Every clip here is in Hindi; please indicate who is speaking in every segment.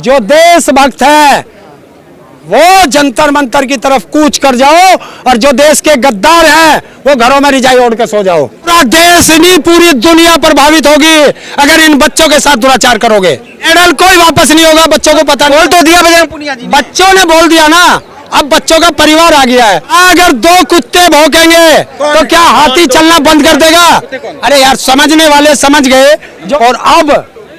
Speaker 1: जो देशभक्त है वो जंतर मंतर की तरफ कूच कर जाओ, और जो देश के गद्दार हैं वो घरों में रिजाई ओढ़ के सो जाओ। पूरा देश नहीं, पूरी दुनिया प्रभावित होगी अगर इन बच्चों के साथ दुराचार करोगे। मेडल कोई वापस नहीं होगा, बच्चों को पता बोल तो दिया बजरंग पुनिया जी, बच्चों ने बोल दिया ना, अब बच्चों का परिवार आ गया है। अगर दो कुत्ते भौंकेंगे तो क्या हाथी चलना बंद कर देगा? अरे यार, समझने वाले समझ गए जो। और अब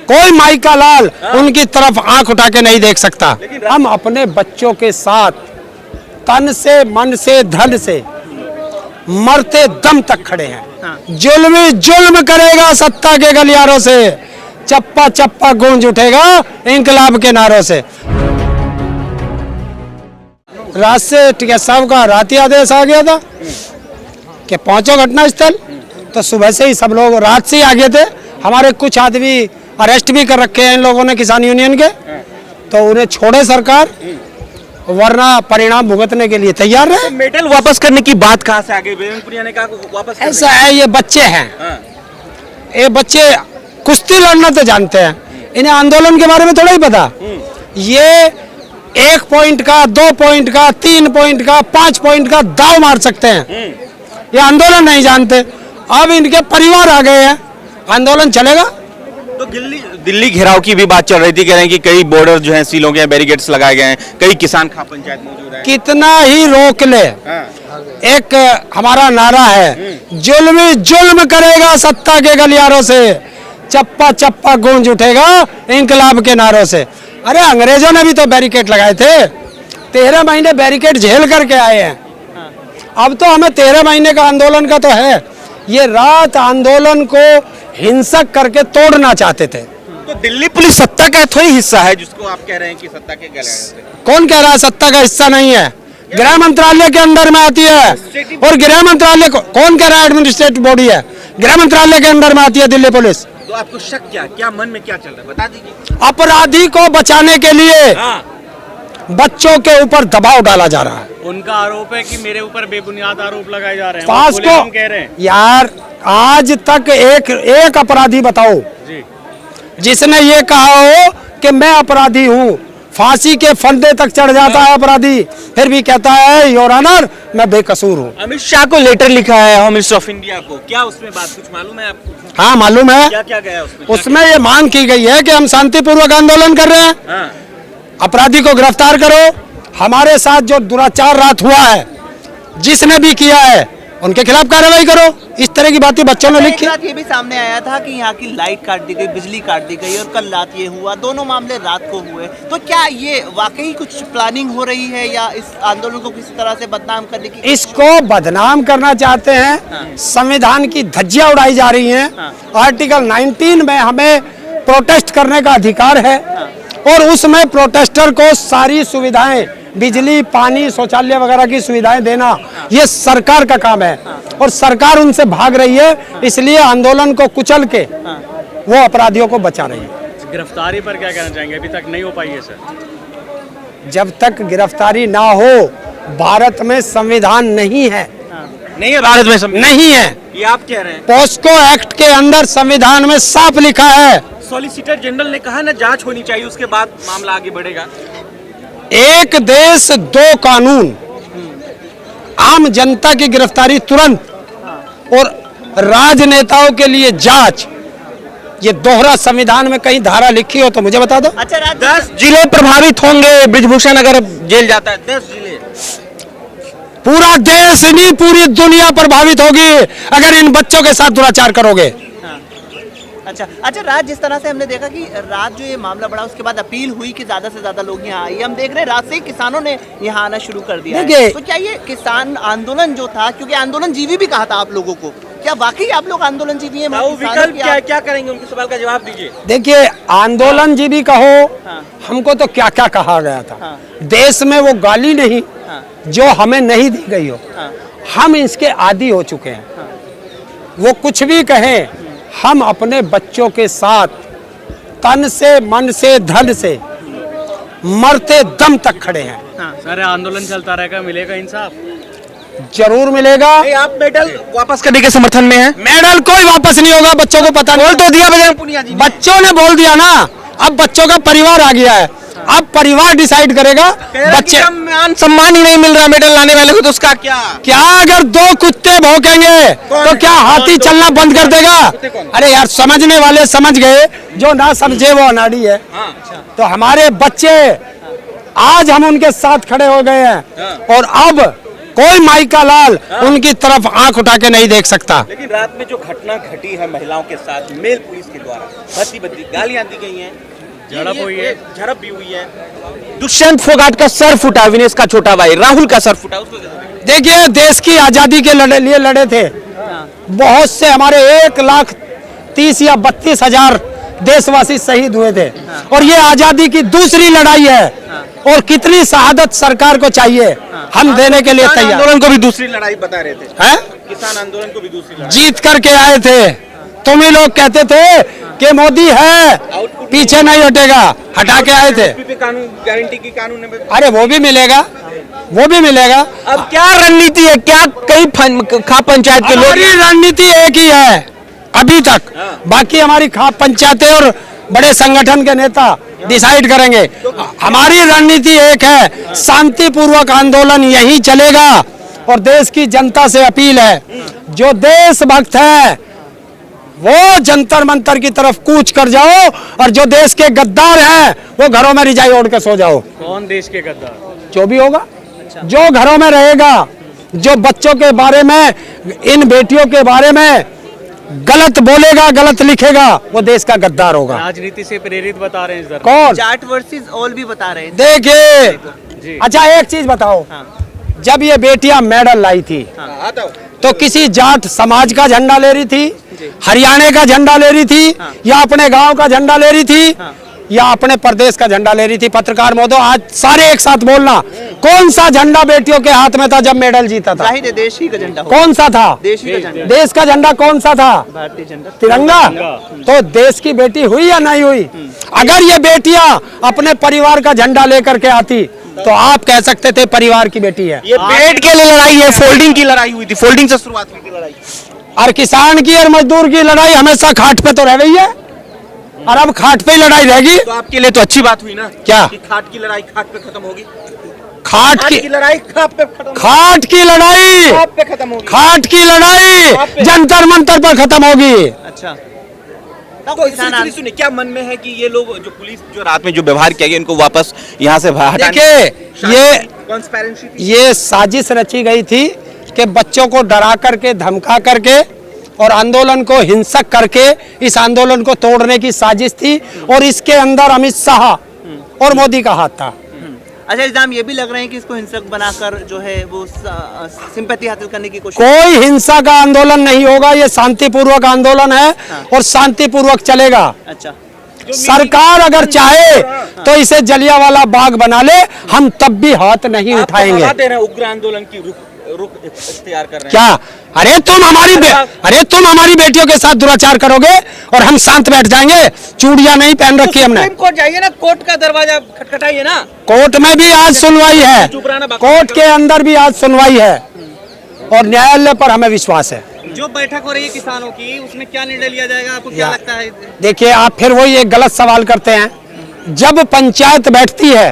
Speaker 1: कोई माई का लाल उनकी तरफ आंख उठा के नहीं देख सकता। हम अपने बच्चों के साथ तन से, मन से, धन से मरते दम तक खड़े हैं। जुल्मी जुल्म करेगा सत्ता के गलियारों से, चप्पा चप्पा गूंज उठेगा इंकलाब के नारों से। रात से टिकैत साहब का रात ही आदेश आ गया था कि पहुंचो घटनास्थल, तो सुबह से ही सब लोग रात से ही आ गए थे। हमारे कुछ आदमी अरेस्ट भी कर रखे हैं इन लोगों ने किसान यूनियन के, तो उन्हें छोड़े सरकार, वरना परिणाम भुगतने के लिए तैयार है।
Speaker 2: तो मेडल वापस करने की बात कहां से आ गई? बजरंग पुनिया ने कहा वापस करने।
Speaker 1: ऐसा है, ये बच्चे हैं, ये बच्चे कुश्ती लड़ना तो जानते हैं, इन्हें आंदोलन के बारे में थोड़ा ही पता। ये 1 पॉइंट का, 2 पॉइंट का, 3 पॉइंट का, 5 पॉइंट का दाव मार सकते हैं, ये आंदोलन नहीं जानते। अब इनके परिवार आ गए हैं, आंदोलन चलेगा।
Speaker 2: तो दिल्ली घेराव की भी बात चल रही थी, कह रहे हैं कि कई बॉर्डर जो हैं सील हो गए, बैरिकेड्स लगाए गए हैं, कई किसान खाप पंचायत मौजूद है।
Speaker 1: कितना ही रोक ले, एक हमारा नारा है, जुल्मी जुल्म करेगा सत्ता के गलियारों से, चप्पा चप्पा गूंज उठेगा इंकलाब के नारों से। अरे अंग्रेजों ने भी तो बैरिकेड लगाए थे, 13 महीने बैरिकेड झेल करके आए हैं। अब तो हमें 13 महीने का आंदोलन का तो है, ये रात आंदोलन को हिंसक करके तोड़ना चाहते थे।
Speaker 2: तो दिल्ली पुलिस सत्ता का थोड़ी हिस्सा है, जिसको आप कह रहे हैं कि सत्ता के गले से।
Speaker 1: कौन कह रहा है सत्ता का हिस्सा नहीं है? गृह मंत्रालय के अंदर में आती है, और गृह मंत्रालय को कौन कह रहा है एडमिनिस्ट्रेटिव बॉडी है? गृह मंत्रालय के अंदर में आती है दिल्ली पुलिस।
Speaker 2: तो आपको शक क्या मन में क्या चल रहा है, बता दीजिए।
Speaker 1: अपराधी को बचाने के लिए बच्चों के ऊपर दबाव डाला जा रहा है।
Speaker 3: उनका आरोप है कि मेरे ऊपर बेबुनियाद आरोप लगाए जा रहे हैं।
Speaker 1: पास को
Speaker 3: कह रहे हैं
Speaker 1: यार, आज तक एक अपराधी बताओ
Speaker 3: जी
Speaker 1: जिसने ये कहा हो कि मैं अपराधी हूँ। फांसी के फंदे तक चढ़ जाता है अपराधी, फिर भी कहता है योर ऑनर मैं बेकसूर हूँ।
Speaker 2: अमित शाह को लेटर लिखा है होम मिनिस्टर ऑफ इंडिया को, क्या उसमें बात कुछ मालूम है आपको?
Speaker 1: हाँ मालूम है।
Speaker 2: क्या क्या गया उसमें?
Speaker 1: उसमें ये मांग की गई है कि हम शांतिपूर्वक आंदोलन कर रहे हैं, अपराधी को गिरफ्तार करो, हमारे साथ जो दुराचार रात हुआ है जिसने भी किया है उनके खिलाफ कार्रवाई करो। इस तरह की बातें बच्चों ने लिखी।
Speaker 4: ये भी सामने आया था कि यहाँ की लाइट काट दी गई, बिजली काट दी गई, और कल रात ये हुआ, दोनों मामले रात को हुए। तो क्या ये वाकई कुछ प्लानिंग हो रही है, या इस आंदोलन को किसी तरह से बदनाम करने की? इसको
Speaker 1: बदनाम करना चाहते हैं। संविधान की धज्जियां उड़ाई जा रही हैं। आर्टिकल 19 में हमें प्रोटेस्ट करने का अधिकार है, और उसमें प्रोटेस्टर को सारी सुविधाएं, बिजली, पानी, शौचालय वगैरह की सुविधाएं देना ये सरकार का काम है, और सरकार उनसे भाग रही है, इसलिए आंदोलन को कुचल के वो अपराधियों को बचा रही है।
Speaker 3: गिरफ्तारी पर क्या कहना चाहेंगे? अभी तक नहीं हो पाई है सर।
Speaker 1: जब तक गिरफ्तारी ना हो, भारत में संविधान नहीं है।
Speaker 2: नहीं है भारत में संविधान?
Speaker 1: नहीं है,
Speaker 2: ये आप कह रहे हैं।
Speaker 1: पोस्को एक्ट के अंदर संविधान में साफ लिखा है।
Speaker 2: सॉलिसिटर जनरल ने कहा ना जांच होनी चाहिए, उसके बाद मामला आगे बढ़ेगा।
Speaker 1: एक देश दो कानून, आम जनता की गिरफ्तारी तुरंत, और राजनेताओं के लिए जांच, ये दोहरा संविधान में कहीं धारा लिखी हो तो मुझे बता दो।
Speaker 4: अच्छा,
Speaker 2: 10 जिले प्रभावित होंगे ब्रिजभूषण अगर जेल जाता है। 10 जिले,
Speaker 1: पूरा देश नहीं, पूरी दुनिया प्रभावित होगी अगर इन बच्चों के साथ दुराचार करोगे।
Speaker 4: अच्छा रात, जिस तरह से हमने देखा कि रात जो ये मामला बढ़ा, उसके बाद अपील हुई कि ज्यादा से ज्यादा लोग यहाँ आए। हम देख रहे हैं रात से ही किसानों ने यहाँ आना शुरू कर दिया है। तो क्या ये किसान आंदोलन जो था, क्योंकि आंदोलन जीवी भी कहा था आप लोगों को, क्या वाकई आप लोग आंदोलन जीवी हैं?
Speaker 2: विकल्प क्या करेंगे, उनके सवाल का जवाब दीजिए।
Speaker 1: देखिए, आंदोलन जीवी कहो, हमको तो क्या क्या कहा गया था। देश में वो गाली नहीं जो हमें नहीं दी गई हो, हम इसके आदी हो चुके हैं। वो कुछ भी कहें, हम अपने बच्चों के साथ तन से, मन से, धन से मरते दम तक खड़े हैं।
Speaker 3: सर आंदोलन चलता रहेगा, मिलेगा इंसाफ?
Speaker 1: जरूर मिलेगा।
Speaker 2: आप मेडल वापस करने के समर्थन में हैं?
Speaker 1: मेडल कोई वापस नहीं होगा, बच्चों को पता नहीं।
Speaker 2: बोल तो दिया बजरंग पुनिया जी,
Speaker 1: बच्चों ने बोल दिया ना, अब बच्चों का परिवार आ गया है, अब परिवार डिसाइड करेगा। बच्चे
Speaker 2: मान सम्मान ही नहीं मिल रहा मेडल लाने वाले को, तो उसका क्या?
Speaker 1: क्या अगर दो कुत्ते भौंकेंगे तो क्या हाथी चलना बंद कर देगा? अरे यार, समझने वाले समझ गए, जो ना समझे वो अनाड़ी है। तो हमारे बच्चे आज हम उनके साथ खड़े हो गए हैं और अब कोई माई का लाल उनकी तरफ आंख उठा के नहीं देख सकता।
Speaker 2: लेकिन रात में जो घटना घटी है महिलाओं के साथ मेल पुलिस के द्वारा, भद्दी गालियां दी गई हैं,
Speaker 3: झड़प हुई है,
Speaker 2: झड़प भी हुई है। दुष्यंत फोगाट का सर फूटा, विनेश का छोटा भाई राहुल का सर फूटा, उसको
Speaker 1: देखिए, देश की आजादी के लिए लड़े थे। बहुत से हमारे 1,30,000 या 32,000 देशवासी शहीद हुए थे और ये आजादी की दूसरी लड़ाई है और कितनी शहादत सरकार को चाहिए, हम देने के लिए तैयार।
Speaker 2: आंदोलन को भी दूसरी लड़ाई बता रहे थे,
Speaker 1: हैं?
Speaker 2: किसान आंदोलन को भी दूसरी लड़ाई
Speaker 1: जीत करके आए थे। तुम ही लोग कहते थे कि मोदी है, पीछे नहीं हटेगा, हटा के आए थे।
Speaker 2: कानून गारंटी की कानून में,
Speaker 1: अरे वो भी मिलेगा, वो भी मिलेगा।
Speaker 2: अब क्या रणनीति है? क्या कई खाप पंचायत के लोग,
Speaker 1: हमारी रणनीति एक ही है अभी तक, बाकी हमारी खाप पंचायतें और बड़े संगठन के नेता डिसाइड करेंगे। हमारी रणनीति एक है, शांतिपूर्वक आंदोलन यही चलेगा और देश की जनता से अपील है, जो देशभक्त है वो जंतर मंतर की तरफ कूच कर जाओ और जो देश के गद्दार हैं वो घरों में रिजाई ओढ़ के सो जाओ।
Speaker 3: कौन देश के गद्दार?
Speaker 1: जो भी होगा, जो घरों में रहेगा, जो बच्चों के बारे में, इन बेटियों के बारे में गलत बोलेगा, गलत लिखेगा, वो देश का गद्दार होगा।
Speaker 3: राजनीति से प्रेरित बता रहे हैं इस दर।
Speaker 1: कौन?
Speaker 4: जाट वर्सेस ऑल भी बता रहे हैं।
Speaker 1: देखिए, अच्छा एक चीज बताओ, जब ये बेटियां मेडल लाई थी तो किसी जाट समाज का झंडा ले रही थी, हरियाणा का झंडा ले रही थी, या अपने गांव का झंडा ले रही थी, या अपने प्रदेश का झंडा ले रही थी? पत्रकार महोदय, आज सारे एक साथ बोलना, कौन सा झंडा बेटियों के हाथ में था जब मेडल जीता था?
Speaker 4: जाहिर है देश ही का झंडा होगा।
Speaker 1: कौन सा था?
Speaker 4: देश ही का झंडा,
Speaker 1: देश का झंडा कौन सा था?
Speaker 4: भारतीय झंडा,
Speaker 1: तिरंगा। तो देश की बेटी हुई या नहीं हुई? अगर ये बेटियां अपने परिवार का झंडा लेकर के आती तो आप कह सकते थे परिवार की बेटी है।
Speaker 2: ये बेड के लिए लड़ाई है, फोल्डिंग की लड़ाई हुई थी, फोल्डिंग से शुरुआत हुई थी लड़ाई।
Speaker 1: और किसान की और मजदूर की लड़ाई हमेशा खाट पे तो रह गई है और अब खाट पे ही लड़ाई रहेगी।
Speaker 2: तो आपके लिए तो अच्छी बात हुई ना,
Speaker 1: क्या?
Speaker 2: कि खाट की लड़ाई खाट पे खत्म होगी।
Speaker 1: खाट की
Speaker 2: लड़ाई खाट पे खत्म,
Speaker 1: खाट की लड़ाई,
Speaker 2: खाट पे खत्म होगी।
Speaker 1: खाट की लड़ाई जंतर मंतर पर खत्म होगी।
Speaker 4: अच्छा,
Speaker 2: तो सुनिए, क्या मन में है कि ये लोग जो पुलिस जो रात में जो व्यवहार किया गया इनको वापस यहाँ से हटाने?
Speaker 1: देखिए, ये साजिश रची गई थी कि बच्चों को डरा करके, धमका करके और आंदोलन को हिंसक करके इस आंदोलन को तोड़ने की साजिश थी और इसके अंदर अमित शाह और मोदी का हाथ था।
Speaker 4: अच्छा, इल्जाम ये भी लग रहे हैं कि इसको हिंसक बनाकर जो है वो सिंपैथी हासिल करने की कोशिश।
Speaker 1: कोई हिंसा का आंदोलन नहीं होगा, ये शांतिपूर्वक आंदोलन है और शांतिपूर्वक चलेगा।
Speaker 4: अच्छा,
Speaker 1: सरकार अगर चाहे तो इसे जलियांवाला बाग बना ले, हम तब भी हाथ नहीं उठाएंगे।
Speaker 2: उग्र आंदोलन की रुख इख्तियार कर रहे हैं
Speaker 1: क्या? अरे तुम हमारी बेटियों के साथ दुराचार करोगे और हम शांत बैठ जाएंगे? चूड़ियां नहीं पहन रखी हमने।
Speaker 2: कोर्ट जाइए ना, कोर्ट का दरवाजा खटखटाइए ना।
Speaker 1: कोर्ट में भी आज सुनवाई है, कोर्ट के अंदर भी आज सुनवाई है और न्यायालय पर हमें विश्वास है।
Speaker 4: जो बैठक हो रही है किसानों की, उसमें क्या निर्णय लिया जाएगा, आपको क्या लगता है?
Speaker 1: देखिए, आप फिर वही एक गलत सवाल करते हैं। जब पंचायत बैठती है,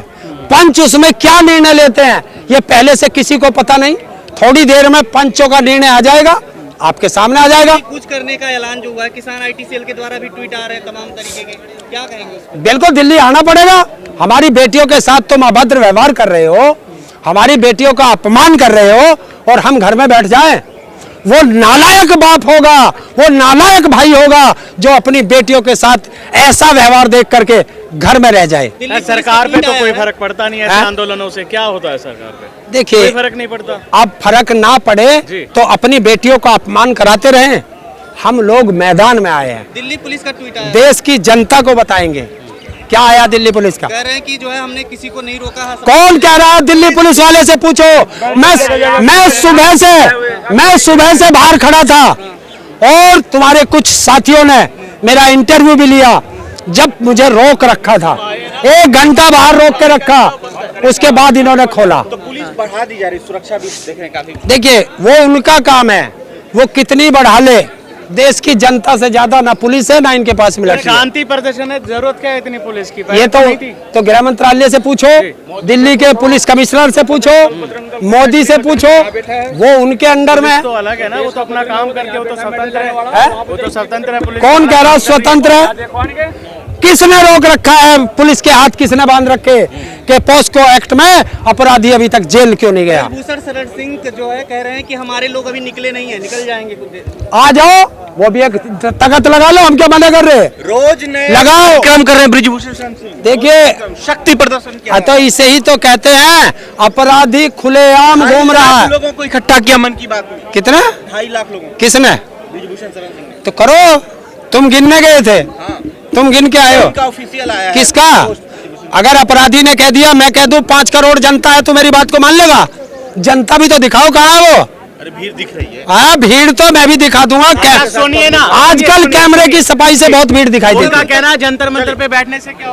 Speaker 1: पंच उसमें क्या निर्णय लेते हैं ये पहले से किसी को पता नहीं। थोड़ी देर में पंचों का निर्णय आ जाएगा, आपके सामने आ जाएगा।
Speaker 4: कुछ करने का ऐलान जो हुआ है, किसान आईटी सेल के द्वारा भी ट्वीट आ रहे हैं तमाम तरीके के, क्या कहेंगे?
Speaker 1: बिल्कुल दिल्ली आना पड़ेगा। हमारी बेटियों के साथ तुम अभद्र व्यवहार कर रहे हो, हमारी बेटियों का अपमान कर रहे हो और हम घर में बैठ जाएं? वो नालायक बाप होगा, वो नालायक भाई होगा जो अपनी बेटियों के साथ ऐसा व्यवहार देख करके घर में रह जाए।
Speaker 3: सरकार पे तो कोई फर्क पड़ता नहीं है ऐसे आंदोलनों से, क्या होता है सरकार पे?
Speaker 1: देखिए,
Speaker 3: कोई फर्क नहीं पड़ता।
Speaker 1: अब फर्क ना पड़े तो अपनी बेटियों का अपमान कराते रहें। हम लोग मैदान में आए हैं,
Speaker 4: दिल्ली पुलिस का ट्वीट आया,
Speaker 1: देश की जनता को बताएंगे। क्या आया दिल्ली पुलिस का?
Speaker 4: कह रहे हैं कि जो है हमने किसी को नहीं रोका है।
Speaker 1: कौन कह रहा है? दिल्ली पुलिस वाले से पूछो। मैं सुबह से बाहर खड़ा था और तुम्हारे कुछ साथियों ने मेरा इंटरव्यू भी लिया। जब मुझे रोक रखा था, 1 घंटा बाहर रोक के रखा, उसके बाद इन्होंने खोला।
Speaker 2: तो पुलिस बढ़ा दी जा रही, सुरक्षा भी देख रहे हैं काफी।
Speaker 1: देखिए, वो उनका काम है, वो कितनी बढ़ा ले देश की जनता से ज्यादा ना पुलिस है ना इनके पास मिलिट्री है।
Speaker 3: शांति प्रदर्शन है, जरूरत क्या है इतनी पुलिस की?
Speaker 1: ये
Speaker 3: नहीं थी।
Speaker 1: तो गृह मंत्रालय से पूछो, दिल्ली के पुलिस कमिश्नर से पूछो, मोदी से पूछो, वो उनके अंडर में है।
Speaker 3: तो अलग है ना, वो तो अपना काम करके वो तो स्वतंत्र है, वो तो स्वतंत्र है पुलिस।
Speaker 1: कौन कह रहा है स्वतंत्र है? किसने रोक रखा है? पुलिस के हाथ किसने बांध रखे कि पोस्को एक्ट में अपराधी अभी तक जेल क्यों नहीं गया?
Speaker 4: भूषण शरण सिंह जो है कह रहे हैं कि हमारे लोग अभी निकले नहीं है, निकल जाएंगे कुछ देर।
Speaker 1: आ जाओ, वो भी एक ताकत लगा लो, हम क्या मना कर रहे?
Speaker 2: रोज नए
Speaker 1: लगाओ,
Speaker 2: काम कर रहे हैं ब्रिजभूषण शरण सिंह।
Speaker 1: देखिए
Speaker 2: शक्ति प्रदर्शन क्या
Speaker 1: तो इसे ही तो कहते हैं अपराधी खुलेआम घूम रहा है।
Speaker 2: लोगों को इकट्ठा किया मन की बात में,
Speaker 1: कितना?
Speaker 2: 2.5 लाख लोगों
Speaker 1: किसने?
Speaker 2: ब्रिजभूषण शरण सिंह ने।
Speaker 1: तो करो, तुम गिनने गए थे, तुम गिन के आए हो?
Speaker 2: उनका ऑफिशियल आया है।
Speaker 1: किसका? अगर अपराधी ने कह दिया, मैं कह दूं 5 करोड़ जनता है, तो मेरी बात को मान लेगा? जनता भी तो दिखाओ, कहाँ है वो?
Speaker 2: अरे भीड़ दिख रही है।
Speaker 1: हाँ, भीड़ तो मैं भी दिखा दूंगा।
Speaker 3: सुनिए ना,
Speaker 1: आजकल कैमरे की सफाई से बहुत भीड़ दिखाई देती
Speaker 3: उनका
Speaker 1: है।
Speaker 3: कहना है जंतर मंतर पे बैठने से क्या